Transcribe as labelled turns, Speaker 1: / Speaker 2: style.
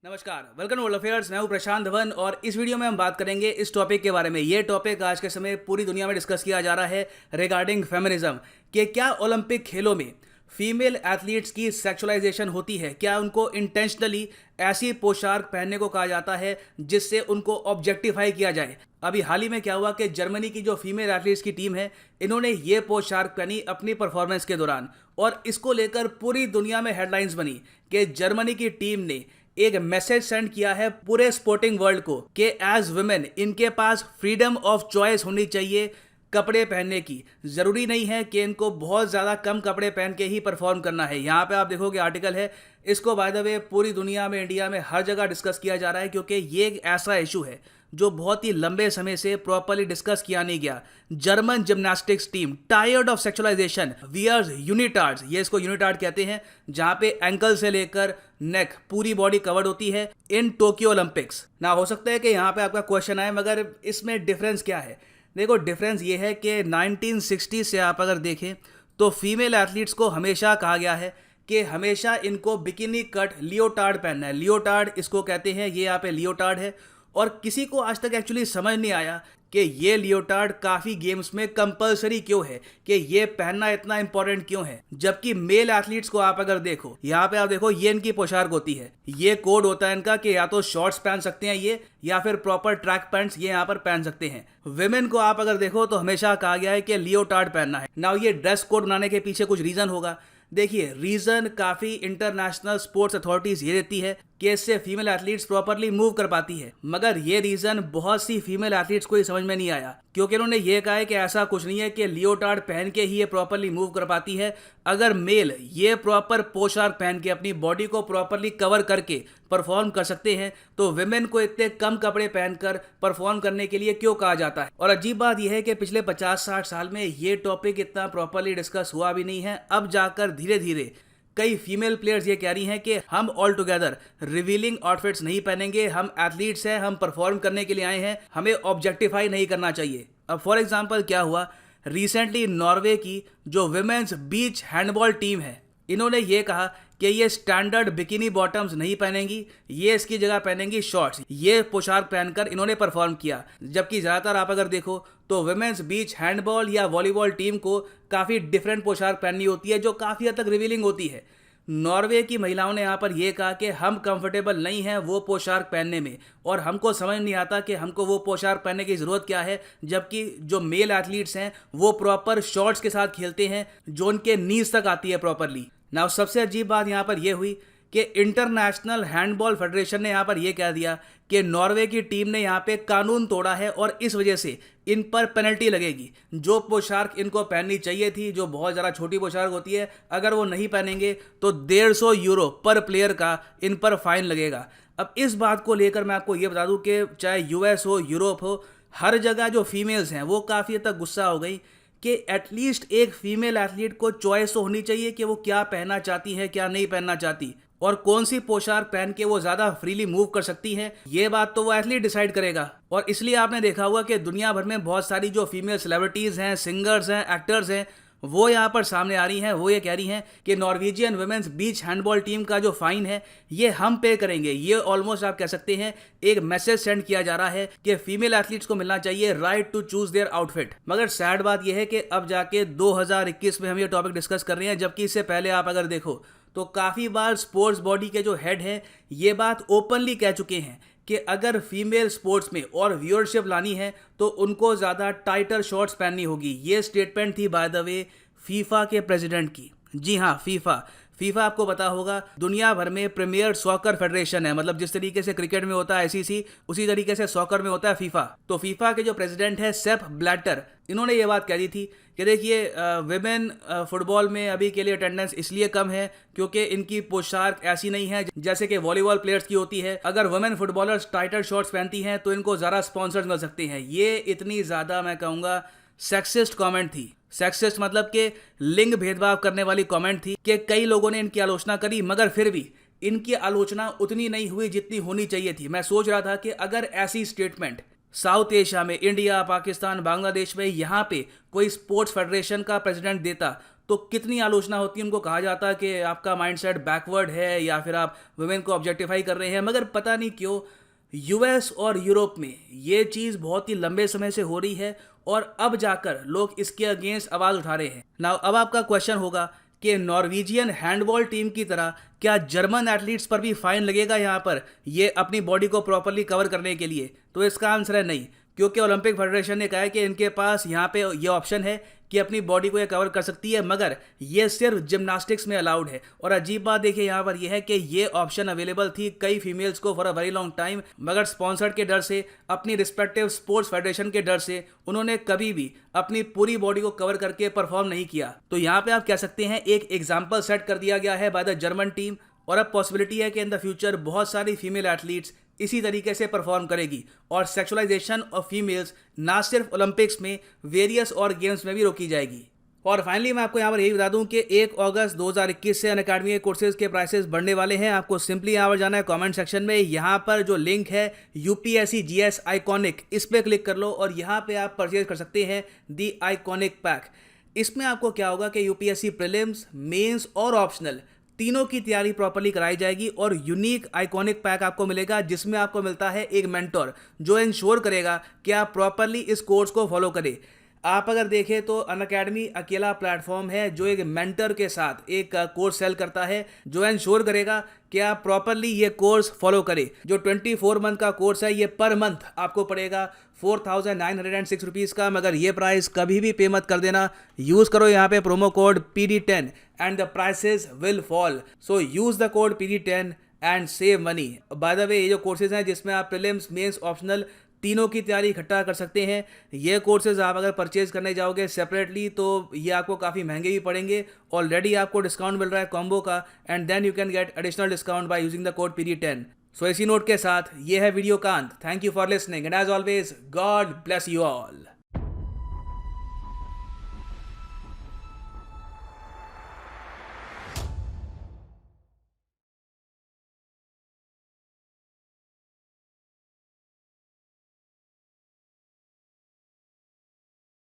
Speaker 1: नमस्कार, welcome world affairs. मैं हूं प्रशांत धवन और इस वीडियो में हम बात करेंगे इस टॉपिक के बारे में। ये टॉपिक आज के समय पूरी दुनिया में डिस्कस किया जा रहा है रिगार्डिंग फेमिनिज्म कि क्या ओलंपिक खेलों में फीमेल एथलीट्स की सेक्सुअलाइजेशन होती है, क्या उनको इंटेंशनली ऐसी पोशाक पहनने को कहा जाता है जिससे उनको ऑब्जेक्टिफाई किया जाए। अभी हाल ही में क्या हुआ कि जर्मनी की जो फीमेल एथलीट्स की टीम है, इन्होंने ये पोशाक पहनी अपनी परफॉर्मेंस के दौरान और इसको लेकर पूरी दुनिया में हेडलाइंस बनी कि जर्मनी की टीम ने एक मैसेज सेंड किया है पूरे स्पोर्टिंग वर्ल्ड को कि एज वुमेन इनके पास फ्रीडम ऑफ चॉइस होनी चाहिए कपड़े पहनने की। जरूरी नहीं है कि इनको बहुत ज़्यादा कम कपड़े पहन के ही परफॉर्म करना है। यहाँ पे आप देखोगे आर्टिकल है, इसको बाय द वे पूरी दुनिया में, इंडिया में हर जगह डिस्कस किया जा रहा है क्योंकि ये एक ऐसा इशू है जो बहुत ही लंबे समय से प्रॉपर्ली डिस्कस किया नहीं गया। German gymnastics team tired of sexualisation wears unitards, ये इसको यूनिटार्ड कहते हैं, जहां पे एंकल से लेकर नेक पूरी बॉडी कवर्ड होती है इन टोक्यो ओलंपिक्स। ना हो सकता है कि यहाँ पे आपका क्वेश्चन आए, मगर इसमें डिफरेंस क्या है? देखो, डिफरेंस ये है कि 1960 से आप अगर देखें तो फीमेल एथलीट्स को हमेशा कहा गया है कि हमेशा इनको बिकिनी कट लियोटार्ड पहनना है। लियोटार्ड इसको कहते हैं, ये यहाँ पे लियोटार्ड है और किसी को आज तक एक्चुअली समझ नहीं आया कि ये लियोटार्ड काफ़ी गेम्स में कंपलसरी क्यों है, कि ये पहनना इतना इंपॉर्टेंट क्यों है। जबकि मेल एथलीट्स को आप अगर देखो, यहाँ पे आप देखो, ये इनकी पोशाक होती है, ये कोड होता है इनका कि या तो शॉर्ट्स पहन सकते हैं ये, या फिर प्रॉपर ट्रैक पैंट्स ये यहाँ पर पहन सकते हैं। विमेन को आप अगर देखो तो हमेशा कहा गया है कि लियोटार्ड पहनना है। नाउ ये ड्रेस कोड बनाने के पीछे कुछ रीज़न होगा। देखिए, रीज़न काफ़ी इंटरनेशनल स्पोर्ट्स अथॉरिटीज़ ये देती है कि इससे फीमेल एथलीट्स प्रॉपरली मूव कर पाती है, मगर ये रीज़न बहुत सी फीमेल एथलीट्स को ही समझ में नहीं आया क्योंकि उन्होंने ये कहा है कि ऐसा कुछ नहीं है कि लियोटार्ड पहन के ही ये प्रॉपरली मूव कर पाती है। अगर मेल ये प्रॉपर पोशाक पहन के अपनी बॉडी को प्रॉपरली कवर करके परफॉर्म कर सकते हैं तो विमेन को इतने कम कपड़े पहनकर परफॉर्म करने के लिए क्यों कहा जाता है? और अजीब बात यह है कि पिछले 50-60 साल में ये टॉपिक इतना प्रॉपरली डिस्कस हुआ भी नहीं है। अब जाकर धीरे धीरे कई फीमेल प्लेयर्स ये कह रही हैं कि हम ऑल टुगेदर रिवीलिंग आउटफिट्स नहीं पहनेंगे, हम एथलीट्स हैं, हम परफॉर्म करने के लिए आए हैं, हमें ऑब्जेक्टिफाई नहीं करना चाहिए। अब फॉर एग्जांपल क्या हुआ, रिसेंटली नॉर्वे की जो विमेंस बीच हैंडबॉल टीम है, इन्होंने ये कहा कि ये स्टैंडर्ड बिकिनी बॉटम्स नहीं पहनेंगी, ये इसकी जगह पहनेंगी शॉर्ट्स। ये पोशाक पहनकर इन्होंने परफॉर्म किया। जबकि ज़्यादातर आप अगर देखो तो विमेंस बीच हैंडबॉल या वॉलीबॉल टीम को काफ़ी डिफरेंट पोशाक पहननी होती है जो काफ़ी हद तक रिवीलिंग होती है। नॉर्वे की महिलाओं ने यहाँ पर यह कहा कि हम कंफर्टेबल नहीं हैं वो पोशाक पहनने में और हमको समझ नहीं आता कि हमको वो पोशाक पहनने की ज़रूरत क्या है, जबकि जो मेल एथलीट्स हैं वो प्रॉपर शॉर्ट्स के साथ खेलते हैं जो उनके नीज तक आती है प्रॉपरली। ना सबसे अजीब बात यहाँ पर यह हुई कि इंटरनेशनल हैंडबॉल फेडरेशन ने यहाँ पर यह कह दिया कि नॉर्वे की टीम ने यहाँ पे कानून तोड़ा है और इस वजह से इन पर पेनल्टी लगेगी। जो पोशाक इनको पहननी चाहिए थी, जो बहुत ज़्यादा छोटी पोशाक होती है, अगर वो नहीं पहनेंगे तो 150 यूरो पर प्लेयर का इन पर फाइन लगेगा। अब इस बात को लेकर मैं आपको ये बता दूं कि चाहे यूएस हो, यूरोप हो, हर जगह जो फीमेल्स हैं वो काफ़ी हद तक गुस्सा हो गई कि एटलीस्ट एक फीमेल एथलीट को चॉइस तो होनी चाहिए कि वो क्या पहनना चाहती है, क्या नहीं पहनना चाहती, और कौन सी पोशाक पहन के वो ज़्यादा फ्रीली मूव कर सकती हैं। ये बात तो वो एथलीट डिसाइड करेगा। और इसलिए आपने देखा होगा कि दुनिया भर में बहुत सारी जो फीमेल सेलिब्रिटीज़ हैं, सिंगर्स हैं, एक्टर्स हैं, वो यहाँ पर सामने आ रही हैं। वो ये कह रही हैं कि नॉर्वेजियन वुमेन्स बीच हैंडबॉल टीम का जो फाइन है ये हम पे करेंगे। ये ऑलमोस्ट आप कह सकते हैं एक मैसेज सेंड किया जा रहा है कि फीमेल एथलीट्स को मिलना चाहिए right to choose their outfit. मगर सैड बात यह है कि अब जाके 2021 में हम ये टॉपिक डिस्कस कर रहे हैं, जबकि इससे पहले आप अगर देखो तो काफ़ी बार स्पोर्ट्स बॉडी के जो हेड हैं ये बात ओपनली कह चुके हैं कि अगर फीमेल स्पोर्ट्स में और व्यूअरशिप लानी है तो उनको ज़्यादा टाइटर शॉर्ट्स पहननी होगी। ये स्टेटमेंट थी बाय द वे फीफा के प्रेसिडेंट की। जी हाँ, फीफा आपको पता होगा दुनिया भर में प्रीमियर सॉकर फेडरेशन है। मतलब जिस तरीके से क्रिकेट में होता है आईसीसी, उसी तरीके से सॉकर में होता है फीफा। तो फीफा के जो प्रेसिडेंट है सेप ब्लैटर, इन्होंने ये बात कह दी थी कि देखिए विमेन फुटबॉल में अभी के लिए अटेंडेंस इसलिए कम है क्योंकि इनकी पोशाक ऐसी नहीं है जैसे कि वॉलीबॉल प्लेयर्स की होती है। अगर वुमेन फुटबॉलर्स टाइटर शॉर्ट्स पहनती हैं तो इनको ज़्यादा स्पॉन्सर्स मिल सकते हैं। ये इतनी ज़्यादा मैं कहूँगा सेक्सिस्ट कमेंट थी। सेक्सिस्ट मतलब कि लिंग भेदभाव करने वाली कमेंट थी कि कई लोगों ने इनकी आलोचना करी, मगर फिर भी इनकी आलोचना उतनी नहीं हुई जितनी होनी चाहिए थी। मैं सोच रहा था कि अगर ऐसी स्टेटमेंट साउथ एशिया में, इंडिया, पाकिस्तान, बांग्लादेश में यहाँ पे कोई स्पोर्ट्स फेडरेशन का प्रेसिडेंट देता तो कितनी आलोचना होती है, उनको कहा जाता है कि आपका माइंडसेट बैकवर्ड है या फिर आप वुमेन को ऑब्जेक्टिफाई कर रहे हैं। मगर पता नहीं क्यों यूएस और यूरोप में ये चीज़ बहुत ही लंबे समय से हो रही है और अब जाकर लोग इसके अगेंस्ट आवाज़ उठा रहे हैं। नाउ अब आपका क्वेश्चन होगा कि नॉर्वेजियन हैंडबॉल टीम की तरह क्या जर्मन एथलीट्स पर भी फाइन लगेगा यहाँ पर ये अपनी बॉडी को प्रॉपरली कवर करने के लिए? तो इसका आंसर है नहीं, क्योंकि ओलंपिक फेडरेशन ने कहा है कि इनके पास यहाँ पे ये ऑप्शन है कि अपनी बॉडी को ये कवर कर सकती है, मगर ये सिर्फ जिम्नास्टिक्स में अलाउड है। और अजीब बात देखिए यहाँ पर यह है कि ये ऑप्शन अवेलेबल थी कई फीमेल्स को for a very long time, मगर स्पॉन्सर्ड के डर से, अपनी रिस्पेक्टिव स्पोर्ट्स फेडरेशन के डर से उन्होंने कभी भी अपनी पूरी बॉडी को कवर करके परफॉर्म नहीं किया। तो यहाँ पे आप कह सकते हैं एक एग्जाम्पल सेट कर दिया गया है बाय द जर्मन टीम, और अब पॉसिबिलिटी है कि इन द फ्यूचर बहुत सारी फीमेल एथलीट्स इसी तरीके से परफॉर्म करेगी और सेक्सुअलाइजेशन ऑफ फीमेल्स ना सिर्फ ओलंपिक्स में, वेरियस और गेम्स में भी रोकी जाएगी। और फाइनली मैं आपको यहाँ पर यही बता दूं कि 1 अगस्त 2021 से अनअकैडमी के कोर्सेज के प्राइसेस बढ़ने वाले हैं। आपको सिंपली यहाँ पर जाना है कमेंट सेक्शन में, यहाँ पर जो लिंक है यूपीएससी जीएस आइकॉनिक, इस पर क्लिक कर लो और यहाँ पे आप परचेज कर सकते हैं दी आइकॉनिक पैक। इसमें आपको क्या होगा कि यूपीएससी प्रीलिम्स, मेंस और ऑप्शनल तीनों की तैयारी प्रॉपर्ली कराई जाएगी और यूनिक आइकॉनिक पैक आपको मिलेगा, जिसमें आपको मिलता है एक मेंटर जो इंश्योर करेगा कि आप प्रॉपर्ली इस कोर्स को फॉलो करें। आप अगर देखें तो अनअकैडमी अकेला प्लेटफॉर्म है जो एक मेंटर के साथ एक कोर्स सेल करता है, जो इंश्योर करेगा कि आप प्रॉपर्ली ये कोर्स फॉलो करें। जो 24 मंथ का कोर्स है ये पर मंथ आपको पड़ेगा 4,906 रुपीज़ का, मगर ये प्राइस कभी भी पे मत कर देना। यूज़ करो यहाँ पे promo code PD10 and the prices will fall. So use the code PD10 and save money. By the way ये जो कोर्सेज हैं जिसमें आप प्रीलिम्स, मेंस, ऑप्शनल तीनों की तैयारी इकट्ठा कर सकते हैं, ये कोर्सेज आप अगर परचेज करने जाओगे सेपरेटली तो ये आपको काफ़ी महंगे भी पड़ेंगे। ऑलरेडी आपको डिस्काउंट मिल रहा है कॉम्बो का, and then you can get additional discount by using the code PD10। So इसी नोट के साथ ये है वीडियो का अंत। Thank you for listening and as always God bless you all.